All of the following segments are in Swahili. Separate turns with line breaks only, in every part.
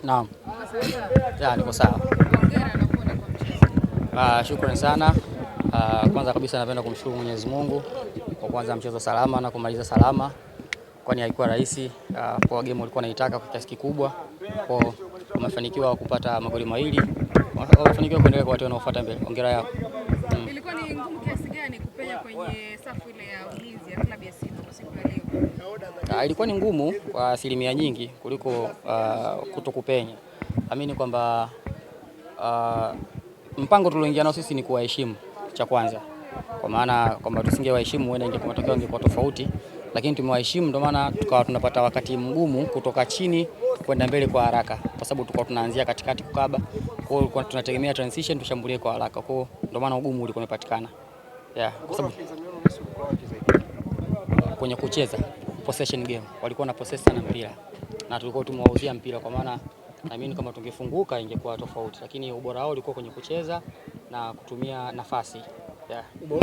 Naam. Ya, niko sawa. Shukrani sana. Kwanza kabisa napenda kumshukuru Mwenyezi Mungu kwa kuanza mchezo salama na kumaliza salama, kwani haikuwa rahisi. Kwa game walikuwa wanaitaka kwa kiasi kikubwa, kwa wamefanikiwa kupata magoli mawili, wamefanikiwa kuendelea kwa watu wanaofuata mbele. Hongera yao.
Ilikuwa ni ngumu kiasi gani kupenya kwenye safu ile ya ulinzi ya klabu ya Simba kwa siku ya leo?
Ilikuwa ni ngumu kwa asilimia nyingi kuliko kutokupenya. Amini kwamba mpango tulioingia nao sisi ni kuwaheshimu cha kwanza, kwa maana kwamba tusingewaheshimu huenda ingekuwa matokeo yangekuwa tofauti, lakini tumewaheshimu, ndio maana tukawa tunapata wakati mgumu kutoka chini kwenda mbele kwa haraka, kwa sababu tulikuwa tunaanzia katikati kukaba, kwa hiyo tunategemea transition tushambulie kwa haraka, kwa hiyo ndio maana ugumu ulikuwa umepatikana. Kwa sababu kwenye kucheza possession game walikuwa na possess sana mpira na tulikuwa tumewauzia mpira, kwa maana naamini kama tungefunguka ingekuwa tofauti, lakini ubora wao ulikuwa kwenye kucheza na kutumia nafasi.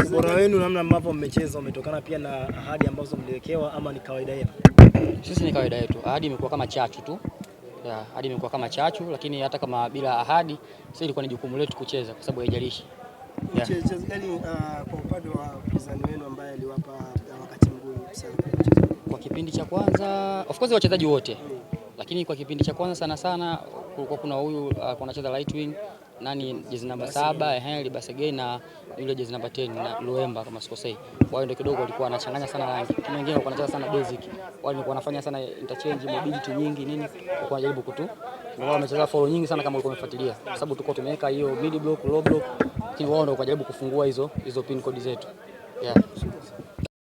Ubora wenu namna ambavyo mmecheza umetokana pia na ahadi ambazo mliwekewa ama ni kawaida yenu?
Sisi ni kawaida yetu. Ahadi imekuwa kama chachu tu. Ahadi imekuwa kama chachu, lakini hata kama bila ahadi sisi ilikuwa ni jukumu letu kucheza kwa sababu haijalishi.
Mchezaji gani kwa upande wa mpinzani wenu ambaye aliwapa wakati mgumu sana
kwa kipindi cha kwanza? Of course wachezaji wote. Lakini kwa kipindi cha kwanza sana kulikuwa kuna huyu anacheza right wing, nani jezi namba 7 Henry Basegei, na yule jezi namba 10 na Luemba kama sikosei. Wao ndio kidogo walikuwa wanachanganya sana rangi. Timu nyingine walikuwa wanacheza sana basic. Wao walikuwa wanafanya sana interchange, mobility nyingi nini. Walikuwa wanajaribu wao wamecheza follow nyingi sana kama ulikuwa umefuatilia. Kwa sababu tulikuwa tumeweka hiyo mid block, low block. Lakini wao ndio wanajaribu kufungua hizo pin code zetu.